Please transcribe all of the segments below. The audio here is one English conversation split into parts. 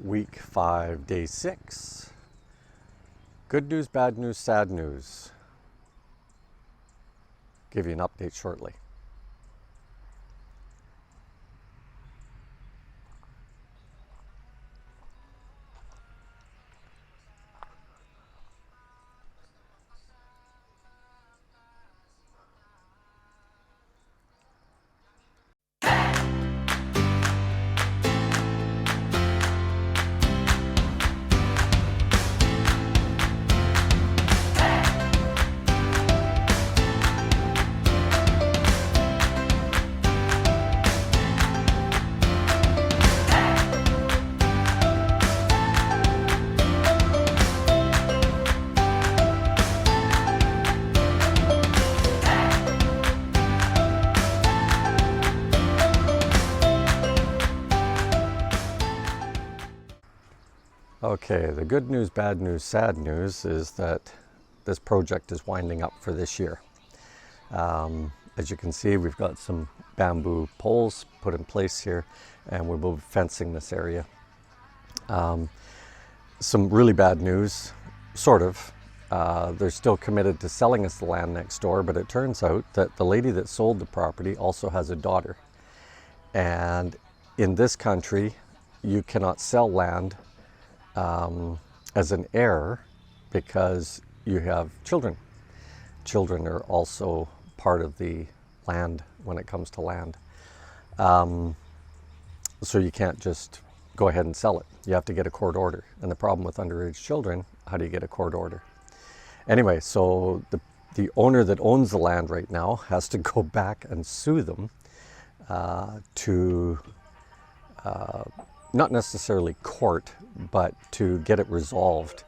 Week 5, day 6. Good news, bad news, sad news. Give you an update shortly. Okay, the good news, bad news, sad news is that this project is winding up for this year. As you can see, we've got some bamboo poles put in place here, and we'll be fencing this area. Some really bad news, sort of. They're still committed to selling us the land next door, but it turns out that the lady that sold the property also has a daughter. And in this country, you cannot sell land as an heir because you have children. Children are also part of the land when it comes to land. So you can't just go ahead and sell it. You have to get a court order. And the problem with underage children, how do you get a court order? Anyway, so the owner that owns the land right now has to go back and sue them to not necessarily court, but to get it resolved.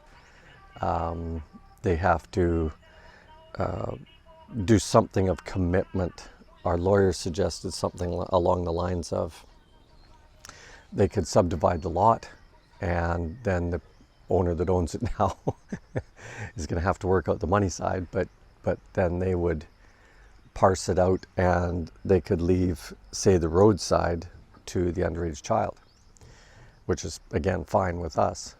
They have to do something of commitment. Our lawyer suggested something along the lines of they could subdivide the lot, and then the owner that owns it now is going to have to work out the money side, but then they would parse it out and they could leave, say, the roadside to the underage child, which is, again, fine with us.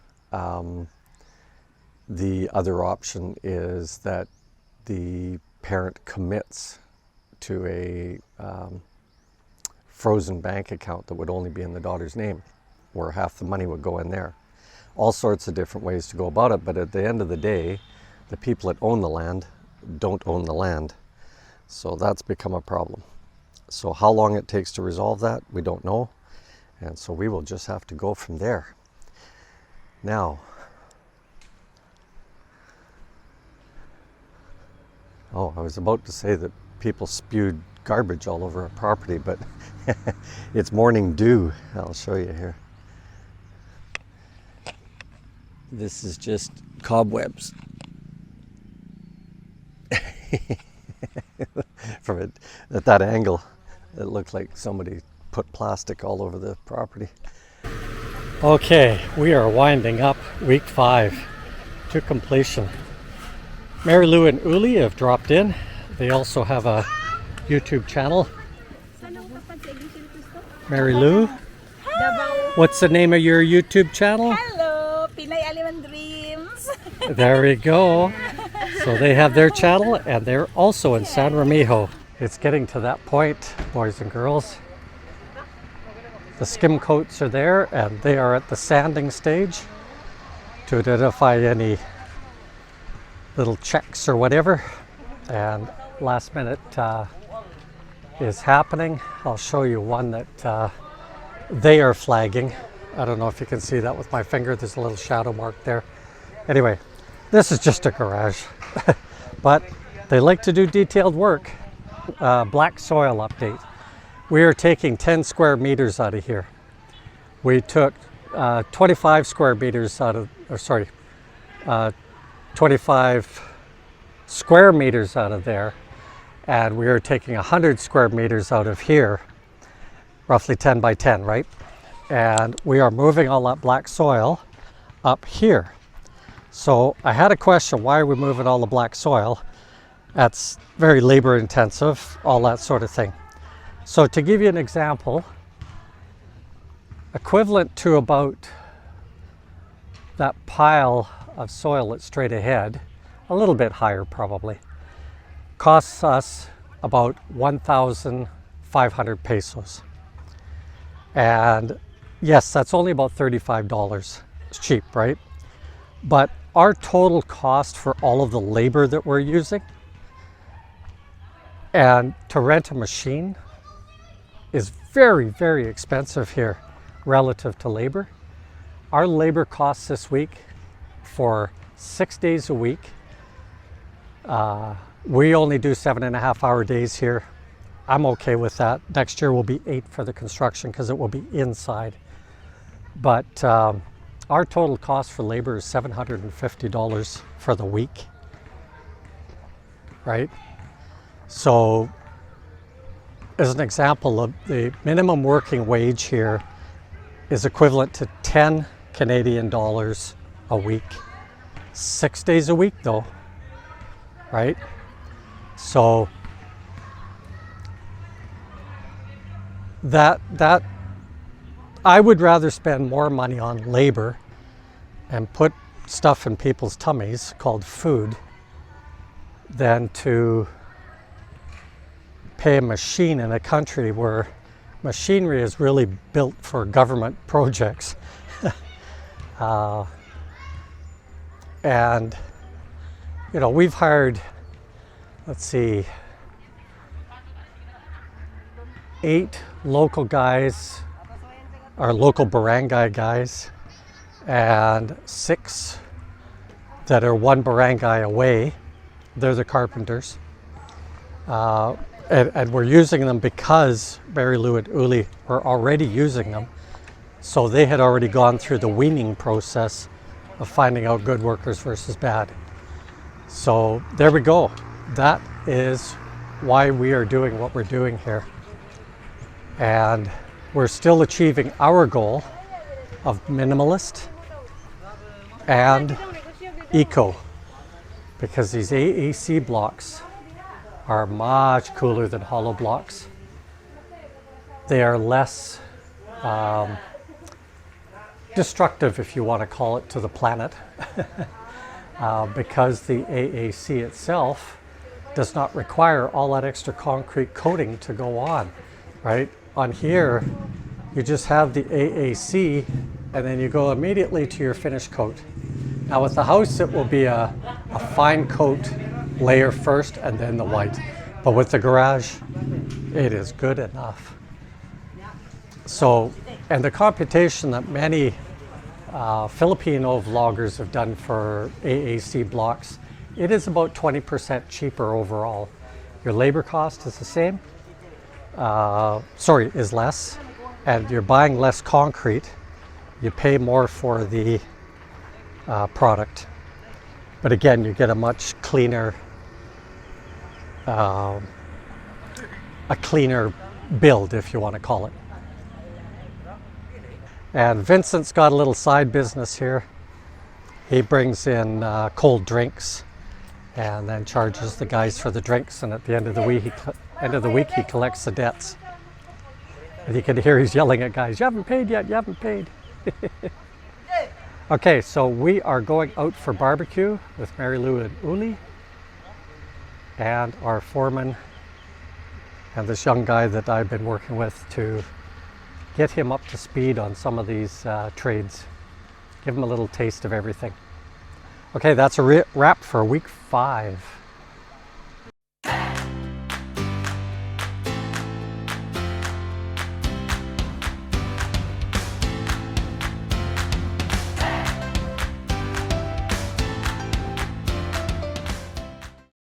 The other option is that the parent commits to a frozen bank account that would only be in the daughter's name, where half the money would go in there. All sorts of different ways to go about it, but at the end of the day, the people that own the land don't own the land. So that's become a problem. So how long it takes to resolve that, we don't know. And so we will just have to go from there. Now, I was about to say that people spewed garbage all over our property, but it's morning dew. I'll show you here. This is just cobwebs. From it, at that angle, it looked like somebody put plastic all over the property. Okay, we are winding up week 5 to completion. Marilou and Uli have dropped in. They also have a YouTube channel. Marilou, what's the name of your YouTube channel? Hello, Pinay Aliman Dreams. There we go. So they have their channel, and they're also in San Remijo. It's getting to that point, boys and girls. The skim coats are there, and they are at the sanding stage to identify any little checks or whatever. And last minute is happening. I'll show you one that they are flagging. I don't know if you can see that with my finger. There's a little shadow mark there. Anyway, this is just a garage, but they like to do detailed work. Black soil update. We are taking 10 square meters out of here. We took 25 square meters out of, 25 square meters out of there, and we are taking 100 square meters out of here, roughly 10 by 10, right? And we are moving all that black soil up here. So I had a question, why are we moving all the black soil? That's very labor intensive, all that sort of thing. So to give you an example, equivalent to about that pile of soil that's straight ahead, a little bit higher probably, costs us about 1,500 pesos. And yes, that's only about $35. It's cheap, right? But our total cost for all of the labor that we're using and to rent a machine is very, very expensive here relative to labor. Our labor costs this week for 6 days a week. We only do 7.5-hour days here. I'm okay with that. Next year will be 8 for the construction because it will be inside. But our total cost for labor is $750 for the week, right? So as an example, of the minimum working wage here is equivalent to 10 Canadian dollars a week. 6 days a week though, right? So that I would rather spend more money on labor and put stuff in people's tummies called food than to pay a machine in a country where machinery is really built for government projects. And you know, we've hired, let's see, 8 local guys, our local barangay guys, and 6 that are 1 barangay away. They're the carpenters. And we're using them because Marilou and Uli were already using them. So they had already gone through the weaning process of finding out good workers versus bad. So there we go. That is why we are doing what we're doing here. And we're still achieving our goal of minimalist and eco, because these AAC blocks are much cooler than hollow blocks. They are less destructive, if you want to call it, to the planet, because the AAC itself does not require all that extra concrete coating to go on, right? On here, you just have the AAC and then you go immediately to your finish coat. Now with the house, it will be a fine coat layer first and then the white. But with the garage, it is good enough. So, and the computation that many Filipino vloggers have done for AAC blocks, it is about 20% cheaper overall. Your labor cost is the same, is less, and you're buying less concrete. You pay more for the product. But again, you get a much cleaner, a cleaner build, if you want to call it. And Vincent's got a little side business here. He brings in cold drinks and then charges the guys for the drinks, and at the end of the week he collects the debts. And you can hear he's yelling at guys, "You haven't paid yet, you haven't paid." Okay, so we are going out for barbecue with Marilou and Uli and our foreman and this young guy that I've been working with to get him up to speed on some of these trades. Give him a little taste of everything. Okay, that's a wrap for week 5.